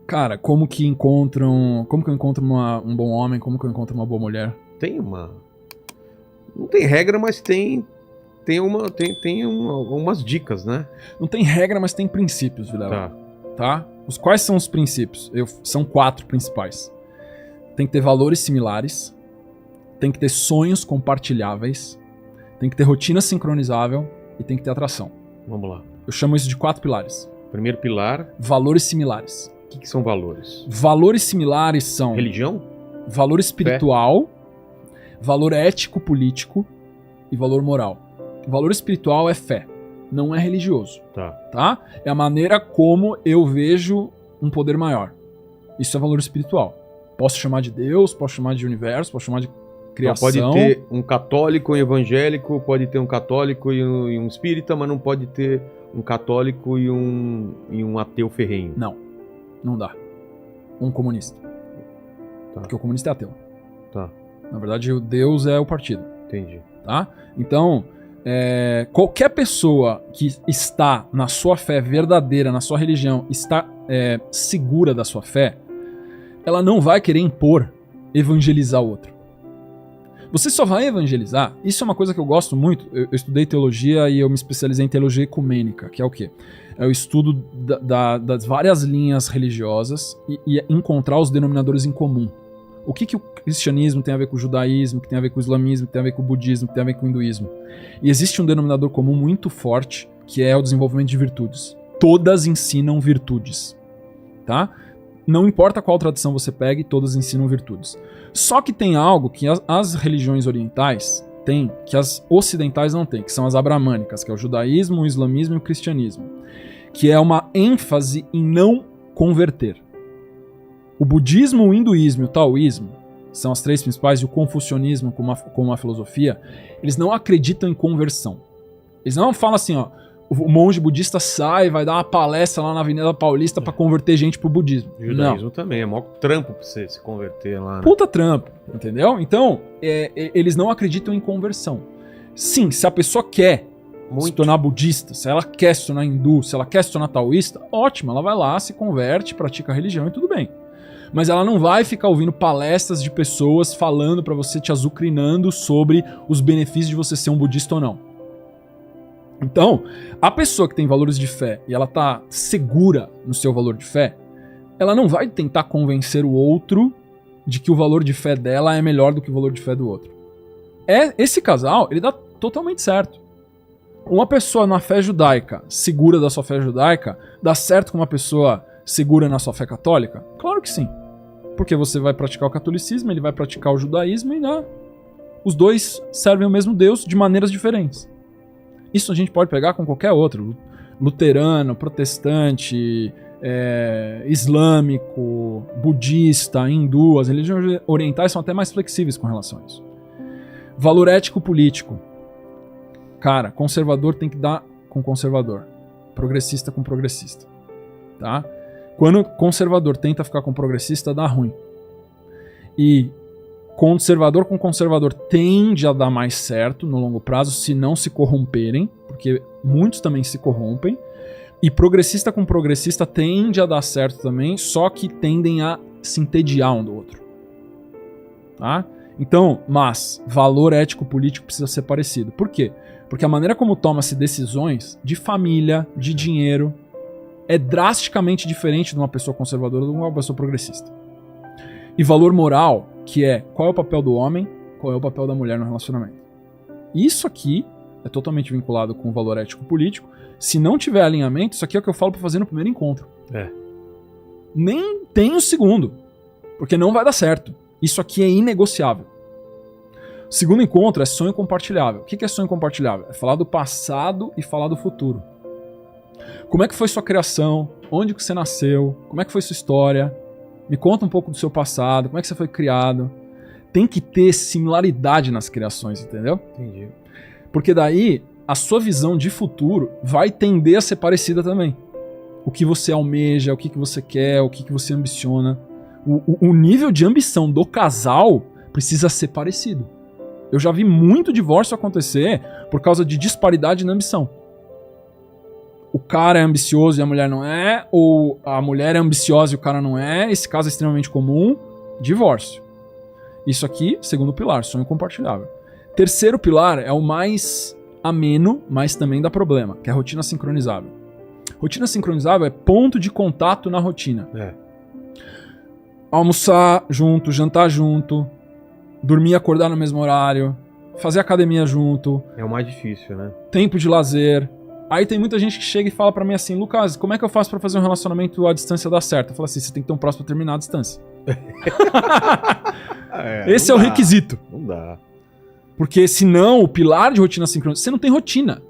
Cara, como que eu encontro um bom homem, como que eu encontro uma boa mulher? Não tem regra, mas tem algumas dicas, né? Não tem regra, mas tem princípios, Vilela. Tá? Quais são os princípios? São 4 principais. Tem que ter valores similares, tem que ter sonhos compartilháveis, tem que ter rotina sincronizável e tem que ter atração. Vamos lá. Eu chamo isso de 4 pilares. Primeiro pilar. Valores similares. O que são valores? Valores similares são... Religião? Valor espiritual, valor ético-político e valor moral. O valor espiritual é fé, não é religioso. Tá? É a maneira como eu vejo um poder maior. Isso é valor espiritual. Posso chamar de Deus, posso chamar de universo, posso chamar de criação. Então pode ter um católico e um evangélico, pode ter um católico e um espírita, mas não pode ter um católico e um ateu ferrenho. Não dá. Um comunista. Porque o comunista é ateu. Na verdade, o Deus é o partido. Entendi. Tá? Então, qualquer pessoa que está na sua fé verdadeira, na sua religião, está segura da sua fé, ela não vai querer impor, evangelizar o outro. Você só vai evangelizar, isso é uma coisa que eu gosto muito, eu estudei teologia e eu me especializei em teologia ecumênica, que é o quê? É o estudo das várias linhas religiosas e encontrar os denominadores em comum. O que o cristianismo tem a ver com o judaísmo, que tem a ver com o islamismo, que tem a ver com o budismo, que tem a ver com o hinduísmo. E existe um denominador comum muito forte, que é o desenvolvimento de virtudes. Todas ensinam virtudes, tá? Não importa qual tradição você pegue, todas ensinam virtudes. Só que tem algo que as religiões orientais têm, que as ocidentais não têm, que são as abramânicas, que é o judaísmo, o islamismo e o cristianismo, que é uma ênfase em não converter. O budismo, o hinduísmo e o taoísmo são as 3 principais, e o confucionismo como uma filosofia, eles não acreditam em conversão. Eles não falam assim, ó, o monge budista sai, vai dar uma palestra lá na Avenida Paulista pra converter gente pro budismo. O judaísmo também, é maior trampo pra você se converter lá. Né? Puta trampo, entendeu? Então, eles não acreditam em conversão. Sim, se a pessoa quer se tornar budista, se ela quer se tornar hindu, se ela quer se tornar taoísta, ótimo, ela vai lá, se converte, pratica a religião e tudo bem. Mas ela não vai ficar ouvindo palestras de pessoas falando pra você, te azucrinando sobre os benefícios de você ser um budista ou não. Então, a pessoa que tem valores de fé e ela tá segura no seu valor de fé, ela não vai tentar convencer o outro de que o valor de fé dela é melhor do que o valor de fé do outro. Esse casal, ele dá totalmente certo. Uma pessoa na fé judaica, segura da sua fé judaica, dá certo com uma pessoa segura na sua fé católica? Claro que sim. Porque você vai praticar o catolicismo, ele vai praticar o judaísmo e os dois servem o mesmo Deus de maneiras diferentes. Isso a gente pode pegar com qualquer outro. Luterano, protestante, islâmico, budista, hindu. As religiões orientais são até mais flexíveis com relação a isso. Valor ético-político. Cara, conservador tem que dar com conservador. Progressista com progressista. Tá? Quando conservador tenta ficar com progressista, dá ruim. E conservador com conservador tende a dar mais certo no longo prazo se não se corromperem, porque muitos também se corrompem. E progressista com progressista tende a dar certo também, só que tendem a se entediar um do outro. Tá? Então, mas valor ético-político precisa ser parecido. Por quê? Porque a maneira como toma-se decisões de família, de dinheiro, é drasticamente diferente de uma pessoa conservadora do que uma pessoa progressista. E valor moral, que é qual é o papel do homem, qual é o papel da mulher no relacionamento. Isso aqui é totalmente vinculado com o valor ético-político. Se não tiver alinhamento, isso aqui é o que eu falo pra fazer no primeiro encontro. Nem tem o segundo, porque não vai dar certo. Isso aqui é inegociável. O segundo encontro é sonho compartilhável. O que é sonho compartilhável? É falar do passado e falar do futuro. Como é que foi sua criação? Onde que você nasceu? Como é que foi sua história? Me conta um pouco do seu passado, como é que você foi criado. Tem que ter similaridade nas criações, entendeu? Entendi. Porque daí, a sua visão de futuro vai tender a ser parecida também. O que você almeja, o que você quer, o que você ambiciona. O nível de ambição do casal precisa ser parecido. Eu já vi muito divórcio acontecer por causa de disparidade na ambição. o cara é ambicioso e a mulher não é, ou a mulher é ambiciosa e o cara não é, esse caso é extremamente comum, divórcio. Isso aqui, segundo pilar, sonho compartilhável. Terceiro pilar é o mais ameno, mas também dá problema, que é a rotina sincronizável. Rotina sincronizável é ponto de contato na rotina. Almoçar junto, jantar junto, dormir e acordar no mesmo horário, fazer academia junto. É o mais difícil, né? Tempo de lazer. Aí tem muita gente que chega e fala pra mim assim, Lucas, como é que eu faço pra fazer um relacionamento à distância dar certo? Eu falo assim, você tem que ter um próximo pra terminar a distância. Esse é o requisito. Não dá. Porque senão, o pilar de rotina sincronizável, você não tem rotina.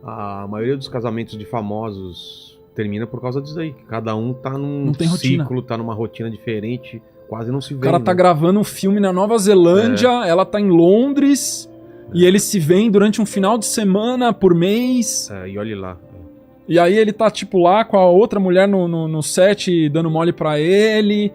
A maioria dos casamentos de famosos termina por causa disso aí. Cada um tá num ciclo, tá numa rotina diferente, quase não se vê. O cara tá gravando um filme na Nova Zelândia, ela tá em Londres, e eles se veem durante um final de semana por mês. E olhe lá. E aí ele tá, tipo, lá com a outra mulher no set, dando mole pra ele.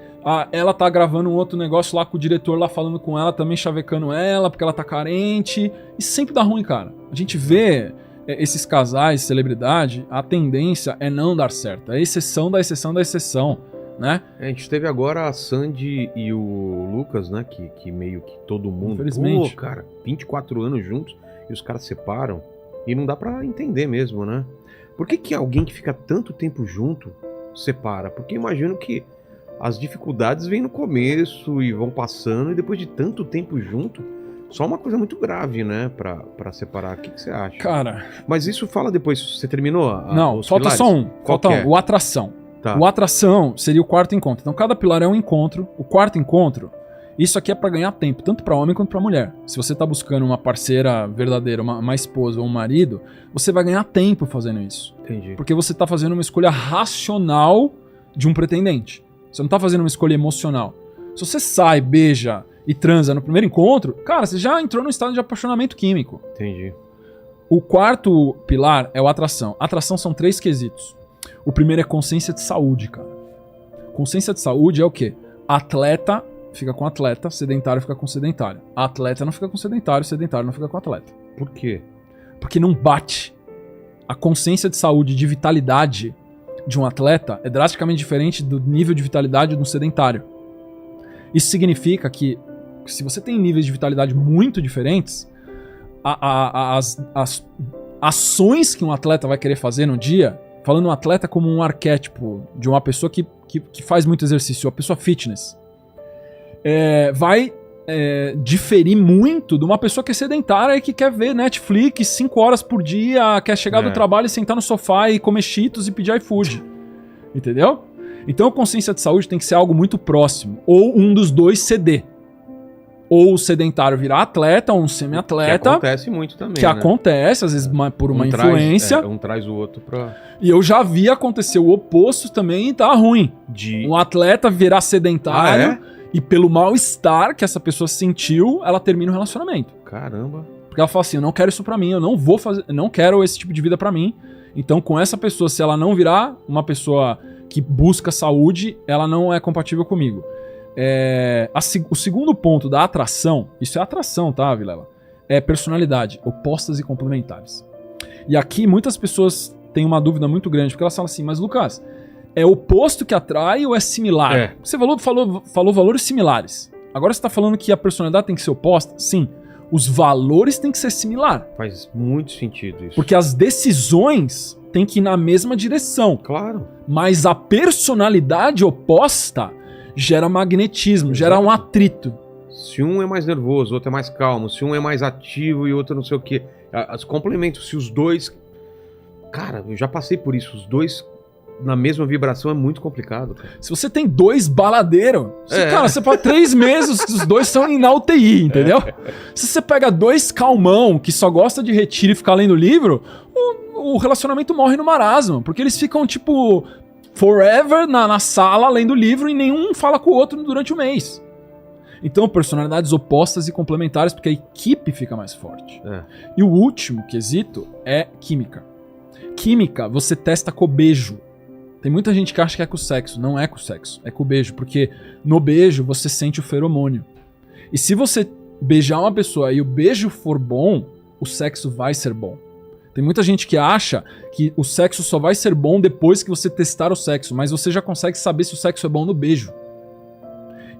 Ela tá gravando um outro negócio lá com o diretor lá falando com ela, também chavecando ela, porque ela tá carente. E sempre dá ruim, cara. A gente vê esses casais, celebridade, a tendência é não dar certo. É a exceção da exceção da exceção, né? A gente teve agora a Sandy e o Lucas, né? Que meio que todo mundo... Infelizmente. Pô, cara, 24 anos juntos e os caras separam. E não dá pra entender mesmo, né? Por que alguém que fica tanto tempo junto separa? Porque eu imagino que as dificuldades vêm no começo e vão passando, e depois de tanto tempo junto, só uma coisa muito grave, né, pra separar. O que você acha? Cara... Mas isso fala depois, você terminou? Não, falta pilares? só um. Qual Falta que é? o atração. Tá. O atração seria o quarto encontro. Então cada pilar é um encontro. O quarto encontro, isso aqui é pra ganhar tempo, tanto pra homem quanto pra mulher. Se você tá buscando uma parceira verdadeira, uma esposa ou um marido, você vai ganhar tempo fazendo isso. Entendi. Porque você tá fazendo uma escolha racional de um pretendente. Você não tá fazendo uma escolha emocional. Se você sai, beija e transa no primeiro encontro, cara, você já entrou num estado de apaixonamento químico. Entendi. O quarto pilar é o atração. Atração são 3 quesitos. O primeiro é consciência de saúde, cara. Consciência de saúde é o quê? Atleta fica com atleta, sedentário fica com sedentário. Atleta não fica com sedentário não fica com atleta. Por quê? Porque não bate. A consciência de saúde e de vitalidade de um atleta é drasticamente diferente do nível de vitalidade de um sedentário. Isso significa que se você tem níveis de vitalidade muito diferentes, as ações que um atleta vai querer fazer no dia, falando um atleta como um arquétipo de uma pessoa que faz muito exercício, uma pessoa fitness, vai diferir muito de uma pessoa que é sedentária e que quer ver Netflix 5 horas por dia, quer chegar do trabalho e sentar no sofá e comer Cheetos e pedir iFood. Entendeu? Então a consciência de saúde tem que ser algo muito próximo. Ou um dos dois ceder. Ou o sedentário virar atleta, ou um semi-atleta. Que acontece muito também, Que né? acontece, às vezes por uma influência. Um traz o outro pra... E eu já vi acontecer o oposto também e tá ruim. Um atleta virar sedentário e pelo mal-estar que essa pessoa sentiu, ela termina o relacionamento. Caramba. Porque ela fala assim, eu não quero isso pra mim, eu não vou fazer, eu não quero esse tipo de vida pra mim. Então com essa pessoa, se ela não virar uma pessoa que busca saúde, ela não é compatível comigo. O segundo ponto da atração, isso é atração, tá, Vilela? É personalidade, opostas e complementares. E aqui muitas pessoas têm uma dúvida muito grande, porque elas falam assim, mas Lucas, é oposto que atrai ou é similar? Você falou valores similares. Agora você está falando que a personalidade tem que ser oposta? Sim. Os valores têm que ser similar. Faz muito sentido isso. Porque as decisões têm que ir na mesma direção. Claro. Mas a personalidade oposta gera magnetismo, gera um atrito. Se um é mais nervoso, o outro é mais calmo. Se um é mais ativo e o outro não sei o quê. Os complementos, se os dois... Cara, eu já passei por isso. Os dois na mesma vibração é muito complicado, cara. Se você tem 2 baladeiros, cara, você pode 3 meses, os dois estão na UTI, entendeu? Se você pega 2 calmão que só gosta de retiro e ficar lendo livro, o relacionamento morre no marasmo, porque eles ficam, tipo, forever na sala lendo livro e nenhum fala com o outro durante o mês. Então, personalidades opostas e complementares, porque a equipe fica mais forte. E o último quesito é química. Química, você testa com o beijo. Tem muita gente que acha que é com o sexo. Não é com o sexo, é com o beijo. Porque no beijo você sente o feromônio. E se você beijar uma pessoa e o beijo for bom, o sexo vai ser bom. Tem muita gente que acha que o sexo só vai ser bom depois que você testar o sexo, mas você já consegue saber se o sexo é bom no beijo.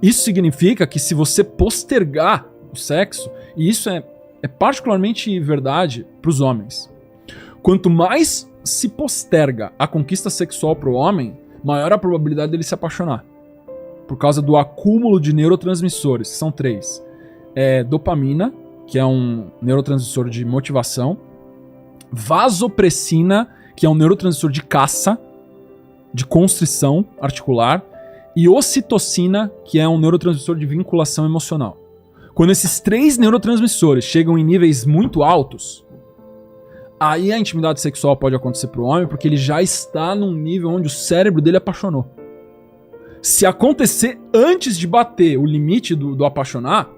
Isso significa que se você postergar o sexo, e isso é particularmente verdade para os homens, quanto mais se posterga a conquista sexual para o homem, maior a probabilidade dele se apaixonar. Por causa do acúmulo de neurotransmissores, que são 3. Dopamina, que é um neurotransmissor de motivação. Vasopressina, que é um neurotransmissor de caça, de constrição articular. E ocitocina, que é um neurotransmissor de vinculação emocional. Quando esses 3 neurotransmissores chegam em níveis muito altos, aí a intimidade sexual pode acontecer para o homem, porque ele já está num nível onde o cérebro dele apaixonou. Se acontecer antes de bater o limite do apaixonar,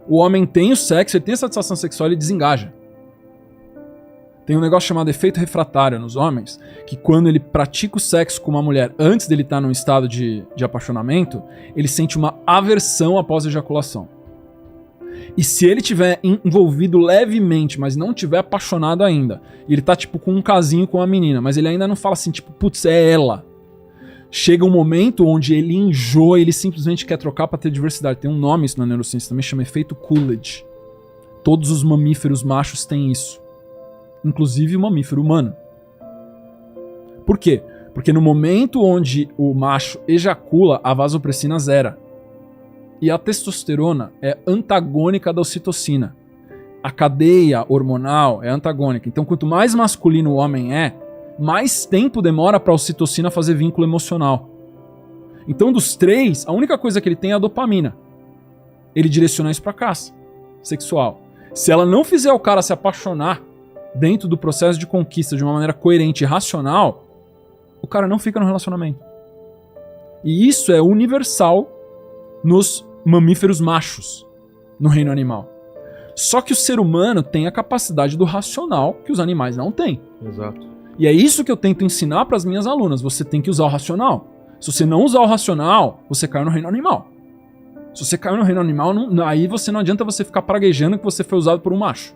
o homem tem o sexo, ele tem a satisfação sexual e ele desengaja. Tem um negócio chamado efeito refratário nos homens, que quando ele pratica o sexo com uma mulher antes dele estar num estado de apaixonamento, ele sente uma aversão após a ejaculação. E se ele tiver envolvido levemente, mas não tiver apaixonado ainda, e ele tá tipo com um casinho com a menina, mas ele ainda não fala assim, tipo, putz, é ela. Chega um momento onde ele enjoa e ele simplesmente quer trocar para ter diversidade. Tem um nome isso na neurociência também, chama efeito Coolidge. Todos os mamíferos machos têm isso. Inclusive o mamífero humano. Por quê? Porque no momento onde o macho ejacula, a vasopressina zera. E a testosterona é antagônica da ocitocina. A cadeia hormonal é antagônica. Então quanto mais masculino o homem é, mais tempo demora para a ocitocina fazer vínculo emocional. Então, dos 3, a única coisa que ele tem é a dopamina. Ele direciona isso para caça sexual. Se ela não fizer o cara se apaixonar dentro do processo de conquista de uma maneira coerente e racional, o cara não fica no relacionamento. E isso é universal nos mamíferos machos, no reino animal. Só que o ser humano tem a capacidade do racional que os animais não têm. Exato. E é isso que eu tento ensinar para as minhas alunas. Você tem que usar o racional. Se você não usar o racional, você cai no reino animal. Se você caiu no reino animal, aí você não adianta você ficar praguejando que você foi usado por um macho.